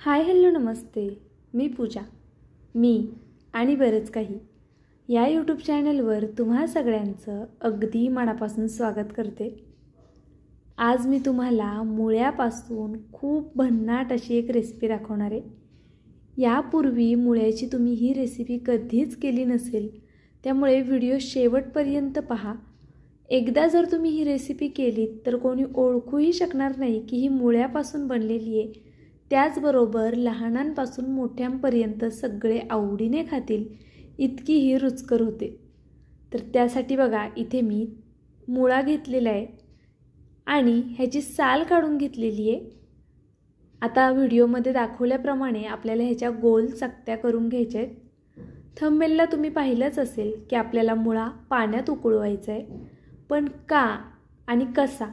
Hi hello नमस्ते. मी पूजा. मी आणि बरंच काही या यूट्यूब चॅनलवर तुम्हा सगळ्यांचं अगदी मनापासून स्वागत करते. आज मी तुम्हाला मुळ्यापासून खूप भन्नाट अशी एक रेसिपी दाखवणार आहे. यापूर्वी मुळ्याची तुम्ही ही रेसिपी कधीच केली नसेल, त्यामुळे व्हिडिओ शेवटपर्यंत पहा. एकदा जर तुम्ही ही रेसिपी केलीत तर कोणी ओळखूही शकणार नाही की ही मुळ्यापासून बनलेली आहे. त्याचबरोबर लहानांपासून मोठ्यांपर्यंत सगळे आवडीने खातील इतकी ही रुचकर होते. तर त्यासाठी बघा, इथे मी मुळा घेतलेला आहे आणि ह्याची साल काढून घेतलेली आहे. आता व्हिडिओमध्ये दाखवल्याप्रमाणे आपल्याला ह्याच्या गोल चकत्या करून घ्यायच्या आहेत. थंबनेलला तुम्ही पाहिलंच असेल की आपल्याला मुळा पाण्यात उकळवायचा आहे, पण का आणि कसा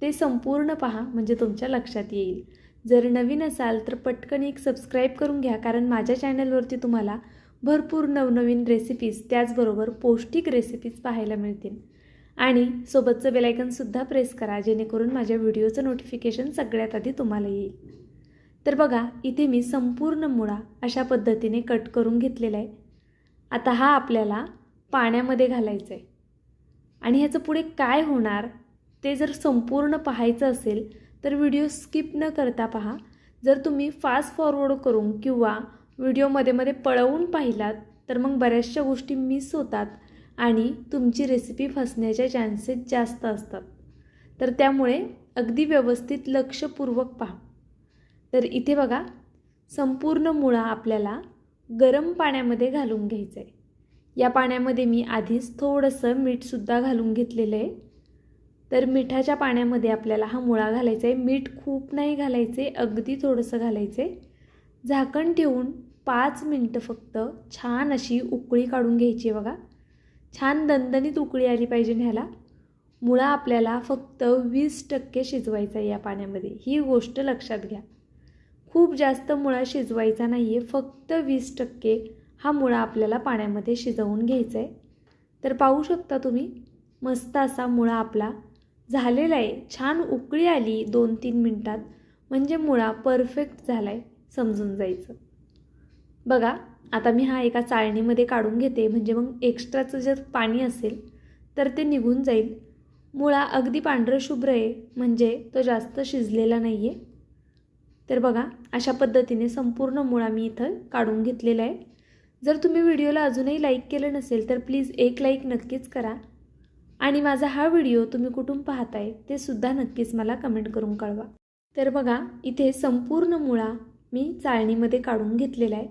ते संपूर्ण पहा, म्हणजे तुमच्या लक्षात येईल. जर नवीन असाल तर पटकन एक सबस्क्राईब करून घ्या, कारण माझ्या चॅनलवरती तुम्हाला भरपूर नवनवीन रेसिपीज त्याचबरोबर पौष्टिक रेसिपीज पाहायला मिळतील. आणि सोबतचं बेलायकनसुद्धा प्रेस करा, जेणेकरून माझ्या व्हिडिओचं नोटिफिकेशन सगळ्यात आधी तुम्हाला येईल. तर बघा, इथे मी संपूर्ण मुळा अशा पद्धतीने कट करून घेतलेला आहे. आता हा आपल्याला पाण्यामध्ये घालायचा आहे आणि ह्याचं पुढे काय होणार ते जर संपूर्ण पाहायचं असेल तर व्हिडिओ स्किप न करता पहा. जर तुम्ही फास्ट फॉरवर्ड करून किंवा व्हिडिओमध्ये मध्ये पळवून पाहिलात तर मग बऱ्याचशा गोष्टी मिस होतात आणि तुमची रेसिपी फसण्याचे चान्सेस जास्त असतात. तर त्यामुळे अगदी व्यवस्थित लक्षपूर्वक पहा. तर इथे बघा, संपूर्ण मुळा आपल्याला गरम पाण्यामध्ये घालून घ्यायचं आहे. या पाण्यामध्ये मी आधीच थोडंसं मीठसुद्धा घालून घेतलेलं आहे. तर मिठाच्या पाण्यामध्ये आपल्याला हा मुळा घालायचा आहे. मीठ खूप नाही घालायचे, अगदी थोडंसं घालायचे. झाकण ठेवून 5 मिनटं फक्त छान अशी उकळी काढून घ्यायची आहे. बघा, छान दणदणीत उकळी आली पाहिजे ह्याला. मुळा आपल्याला फक्त 20% शिजवायचा आहे या पाण्यामध्ये, ही गोष्ट लक्षात घ्या. खूप जास्त मुळा शिजवायचा नाही आहे, फक्त 20% हा मुळा आपल्याला पाण्यामध्ये शिजवून घ्यायचा आहे. तर पाहू शकता तुम्ही, मस्त असा मुळा आपला झालेला आहे. छान उकळी आली 2-3 मिनटात, म्हणजे मुळा परफेक्ट झाला आहे समजून जायचं. बघा, आता मी हा एका चाळणीमध्ये काढून घेते, म्हणजे मग एक्स्ट्राचं जर पाणी असेल तर ते निघून जाईल. मुळा अगदी पांढरं शुभ्र आहे, म्हणजे तो जास्त शिजलेला नाही आहे. तर बघा, अशा पद्धतीने संपूर्ण मुळा मी इथं काढून घेतलेला आहे. जर तुम्ही व्हिडिओला अजूनही लाईक केलं नसेल तर प्लीज एक लाईक नक्कीच करा. आणि माझा हा व्हिडिओ तुम्ही कुठून पाहताय ते सुद्धा नक्कीच मला कमेंट करून कळवा. तर बघा, इथे संपूर्ण मुळा मी चाळणीमध्ये काढून घेतलेला आहे.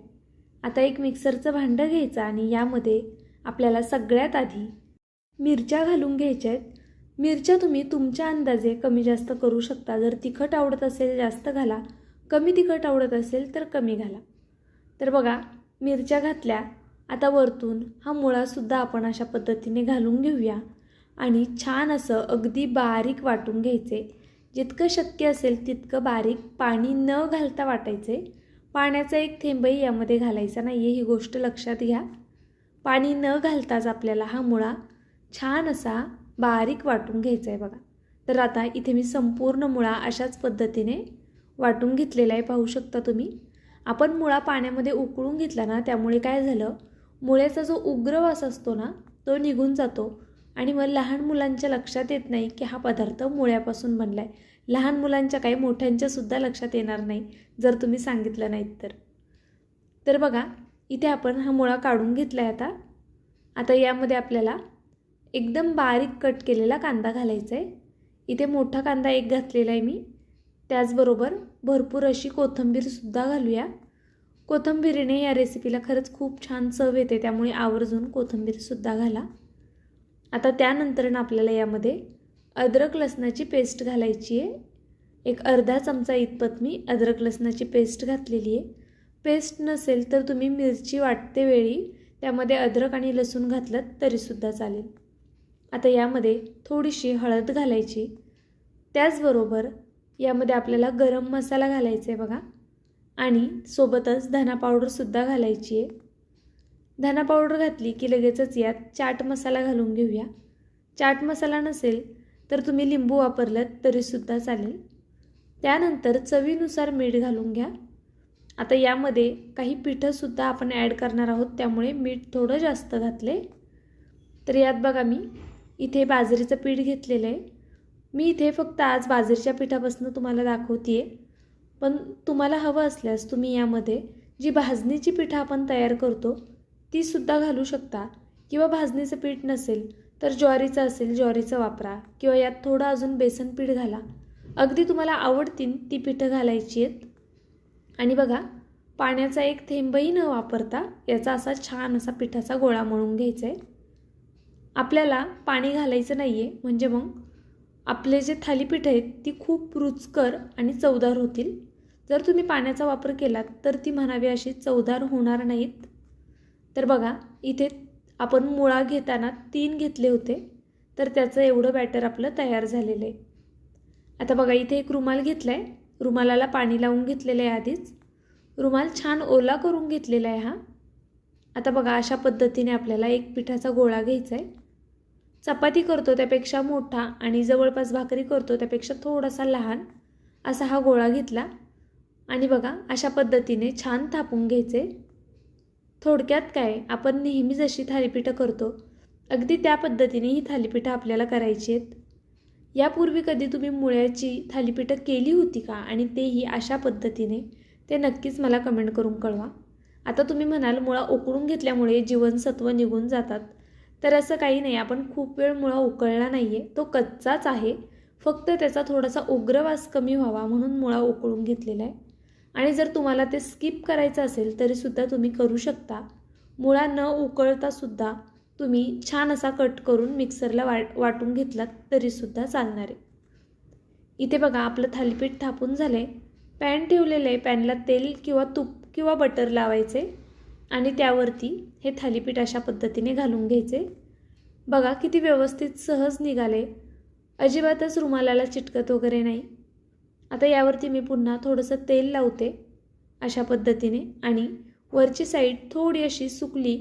आता एक मिक्सरचं भांडं घ्यायचं आणि यामध्ये आपल्याला सगळ्यात आधी मिरच्या घालून घ्यायच्या आहेत. मिरच्या तुम्ही तुमच्या अंदाजे कमी जास्त करू शकता. जर तिखट आवडत असेल जास्त घाला, कमी तिखट आवडत असेल तर कमी घाला. तर बघा, मिरच्या घातल्या. आता वरतून हा मुळासुद्धा आपण अशा पद्धतीने घालून घेऊया आणि छान असं अगदी बारीक वाटून घ्यायचे. जितकं शक्य असेल तितकं बारीक, पाणी न घालता वाटायचे. पाण्याचा एक थेंबही यामध्ये घालायचा नाही आहे, ही गोष्ट लक्षात घ्या. पाणी न घालताच आपल्याला हा मुळा छान असा बारीक वाटून घ्यायचा आहे. बघा, तर आता इथे मी संपूर्ण मुळा अशाच पद्धतीने वाटून घेतलेला आहे. पाहू शकता तुम्ही. आपण मुळा पाण्यामध्ये उकळून घेतला ना, त्यामुळे काय झालं, मुळ्याचा जो उग्र वास असतो ना तो निघून जातो आणि मग लहान मुलांच्या लक्षात येत नाही की हा पदार्थ मुळ्यापासून बनला आहे. लहान मुलांच्या काही मोठ्यांच्यासुद्धा लक्षात येणार नाही जर तुम्ही सांगितलं नाहीत तर. तर बघा, इथे आपण हा मुळा काढून घेतला आहे. आता यामध्ये आपल्याला एकदम बारीक कट केलेला कांदा घालायचा आहे. इथे मोठा कांदा एक घातलेला आहे मी. त्याचबरोबर भरपूर अशी कोथिंबीरसुद्धा घालूया. कोथिंबीरीने या रेसिपीला खरंच खूप छान चव येते, त्यामुळे आवर्जून कोथिंबीरसुद्धा घाला. आता त्यानंतर आपल्याला यामध्ये अद्रक लसणाची पेस्ट घालायची आहे. एक अर्धा चमचा इतपत मी अद्रक लसणाची पेस्ट घातलेली आहे. पेस्ट नसेल तर तुम्ही मिरची वाटते वेळी त्यामध्ये अद्रक आणि लसूण घातलं तरीसुद्धा चालेल. आता यामध्ये थोडीशी हळद घालायची. त्याचबरोबर यामध्ये आपल्याला गरम मसाला घालायचा आहे बघा, आणि सोबतच धना पावडरसुद्धा घालायची आहे. धना पावडर घातली की लगेचच यात चाट मसाला घालून घेऊया. चाट मसाला नसेल तर तुम्ही लिंबू वापरलात तरीसुद्धा चालेल. त्यानंतर चवीनुसार मीठ घालून घ्या. आता यामध्ये काही पिठंसुद्धा आपण ॲड करणार आहोत, त्यामुळे मीठ थोडं जास्त घातले. तर यात बघा मी इथे बाजरीचं पीठ घेतलेलं आहे. मी इथे फक्त आज बाजरीच्या पिठापासून तुम्हाला दाखवते आहे, पण तुम्हाला हवं असल्यास तुम्ही यामध्ये जी भाजणीची पिठं आपण तयार करतो तीसुद्धा घालू शकता, किंवा भाजणीचं पीठ नसेल तर ज्वारीचं असेल ज्वारीचं वापरा, किंवा यात थोडं अजून बेसन पीठ घाला. अगदी तुम्हाला आवडतील ती पिठं घालायची आहेत. आणि बघा पाण्याचा एक थेंबही न वापरता याचा असा छान असा पिठाचा गोळा मळून घ्यायचा आहे. आपल्याला पाणी घालायचं नाही आहे, म्हणजे मग आपले जे थालीपीठ आहेत ती खूप रुचकर आणि चवदार होतील. जर तुम्ही पाण्याचा वापर केलात तर ती म्हणावी अशी चवदार होणार नाहीत. तर बघा इथे आपण मुळा घेताना 3 घेतले होते, तर त्याचं एवढं बॅटर आपलं तयार झालेलं आहे. आता बघा इथे एक रुमाल घेतला आहे, रुमालाला पाणी लावून घेतलेलं आहे आधीच. रुमाल छान ओला करून घेतलेला आहे हा. आता बघा अशा पद्धतीने आपल्याला एक पिठाचा गोळा घ्यायचा आहे. चपाती करतो त्यापेक्षा मोठा आणि जवळपास भाकरी करतो त्यापेक्षा थोडासा लहान असा हा गोळा घेतला. आणि बघा अशा पद्धतीने छान थापून घ्यायचे. थोडक्यात काय, आपण नेहमी जशी थालीपीठं करतो अगदी त्या पद्धतीने ही थालीपीठं आपल्याला करायची आहेत. यापूर्वी कधी तुम्ही मुळ्याची थालीपीठं केली होती का, आणि तेही अशा पद्धतीने, ते नक्कीच मला कमेंट करून कळवा. आता तुम्ही म्हणाल मुळा उकळून घेतल्यामुळे जीवनसत्व निघून जातात, तर असं काही नाही. आपण खूप वेळ मुळा उकळला नाही आहे, तो कच्चाच आहे, फक्त त्याचा थोडासा उग्रवास कमी व्हावा म्हणून मुळा उकळून घेतलेला आहे. आणि जर तुम्हाला ते स्किप करायचं असेल तरीसुद्धा तुम्ही करू शकता. मुळा न उकळतासुद्धा तुम्ही छान असा कट करून मिक्सरला वाटून घेतलात तरीसुद्धा चालणार आहे. इथे बघा आपलं थालीपीठ थापून झालं आहे. पॅन ठेवलेलं आहे, पॅनला तेल किंवा तूप किंवा बटर लावायचे आणि त्यावरती हे थालीपीठ अशा पद्धतीने घालून घ्यायचे. बघा किती व्यवस्थित सहज निघाले, अजिबातच रुमालाला चिटकत वगैरे नाही. आता यावरती मी पुन्हा थोडंसं तेल लावते अशा पद्धतीने, आणि वरची साईड थोडी अशी सुकली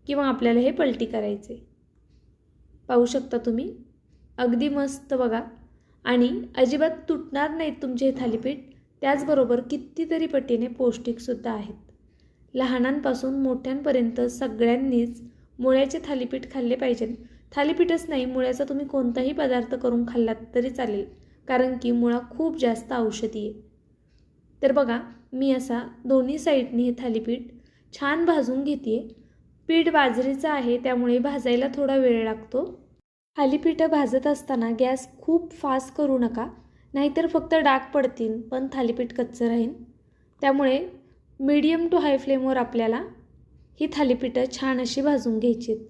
किंवा आपल्याला हे पलटी करायचे. पाहू शकता तुम्ही, अगदी मस्त बघा, आणि अजिबात तुटणार नाहीत तुमचे हे थालीपीठ. त्याचबरोबर कितीतरी पटीने पौष्टिकसुद्धा आहेत. लहानांपासून मोठ्यांपर्यंत सगळ्यांनीच मुळ्याचे थालीपीठ खाल्ले पाहिजे. थालीपीठच नाही, मुळ्याचा तुम्ही कोणताही पदार्थ करून खाल्लात तरी चालेल, कारण की मुळा खूप जास्त औषधी आहे. तर बघा मी असा दोन्ही साईडनी हे थालीपीठ छान भाजून घेते. पीठ बाजरीचं आहे त्यामुळे भाजायला थोडा वेळ लागतो. थालीपीठं भाजत असताना गॅस खूप फास्ट करू नका, नाहीतर फक्त डाग पडतील पण थालीपीठ कच्चं राहील. त्यामुळे मीडियम टू हाय फ्लेमवर आपल्याला ही थालीपीठं छान अशी भाजून घ्यायची आहेत.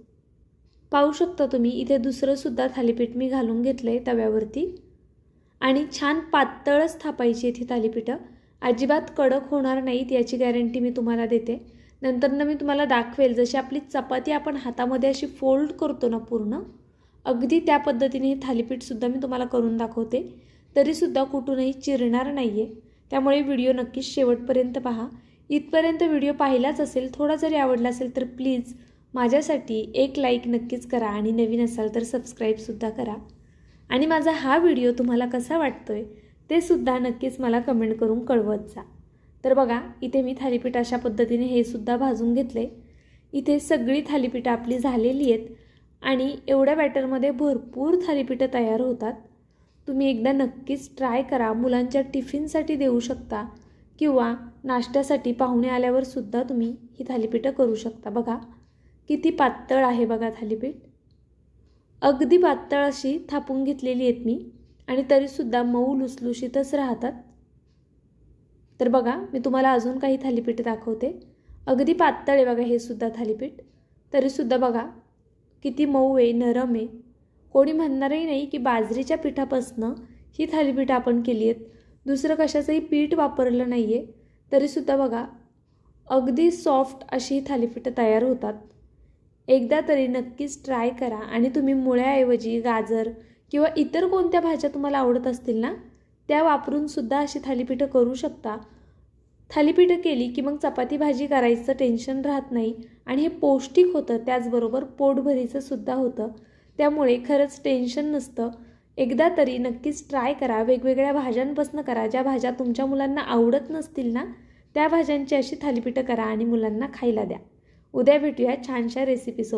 पाहू शकता तुम्ही इथे दुसरंसुद्धा थालीपीठ मी घालून घेतलं आहे तव्यावरती, आणि छान पातळच थापायची आहेत ही थालीपीठं. अजिबात कडक होणार नाहीत याची गॅरंटी मी तुम्हाला देते. नंतर मी तुम्हाला दाखवेल, जशी आपली चपाती आपण हातामध्ये अशी फोल्ड करतो ना पूर्ण, अगदी त्या पद्धतीने हे थालीपीठसुद्धा मी तुम्हाला करून दाखवते. तरीसुद्धा कुठूनही चिरणार नाही आहे, त्यामुळे व्हिडिओ नक्कीच शेवटपर्यंत पहा. इथपर्यंत व्हिडिओ पाहिलाच असेल, थोडा जरी आवडला असेल तर प्लीज माझ्यासाठी एक लाईक नक्कीच करा, आणि नवीन असाल तर सबस्क्राईबसुद्धा करा. आणि माझा हा व्हिडिओ तुम्हाला कसा वाटतोय ते सुद्धा नक्कीच मला कमेंट करून कळवत जा. तर बघा इथे मी थालीपीठ अशा पद्धतीने हे सुद्धा भाजून घेतले. इथे सगळी थालीपीठं आपली झालेली आहेत, आणि एवढ्या बॅटरमध्ये भरपूर थालीपीठं तयार होतात. तुम्ही एकदा नक्कीच ट्राय करा. मुलांच्या टिफिनसाठी देऊ शकता, किंवा नाश्त्यासाठी पाहुणे आल्यावर सुद्धा तुम्ही ही थालीपीठं करू शकता. बघा किती पातळ आहे बघा थालीपीठ, अगदी पातळ अशी थापून घेतलेली आहेत मी, आणि तरीसुद्धा मऊ लुसलुशीतच राहतात. तर बघा मी तुम्हाला अजून काही थालीपीठ दाखवते. अगदी पातळ आहे बघा हे सुद्धा थालीपीठ, तरीसुद्धा बघा किती मऊ आहे, नरम आहे. कोणी म्हणणारही नाही की बाजरीच्या पिठापासनं ही थालीपीठ आपण केली आहेत, दुसरं कशाचंही पीठ वापरलं नाही आहे. तरीसुद्धा बघा अगदी सॉफ्ट अशी थालीपीठं तयार होतात. एकदा तरी नक्कीच ट्राय करा. आणि तुम्ही मुळ्याऐवजी गाजर किंवा इतर कोणत्या भाज्या तुम्हाला आवडत असतील ना, त्या वापरूनसुद्धा अशी थालीपीठं करू शकता. थालीपीठं केली की मग चपाती भाजी करायचं टेन्शन राहत नाही, आणि हे पौष्टिक होतं, त्याचबरोबर पोटभरीचं सुद्धा होतं. त्यामुळे खरंच टेन्शन नसतं. एकदा तरी नक्कीच ट्राय करा. वेगवेगळ्या भाज्यांपासून करा. ज्या भाज्या तुमच्या मुलांना आवडत नसतील ना, त्या भाज्यांची अशी थालीपीठं करा आणि मुलांना खायला द्या. उद्या भेटूया छानशा रेसिपीसोबत.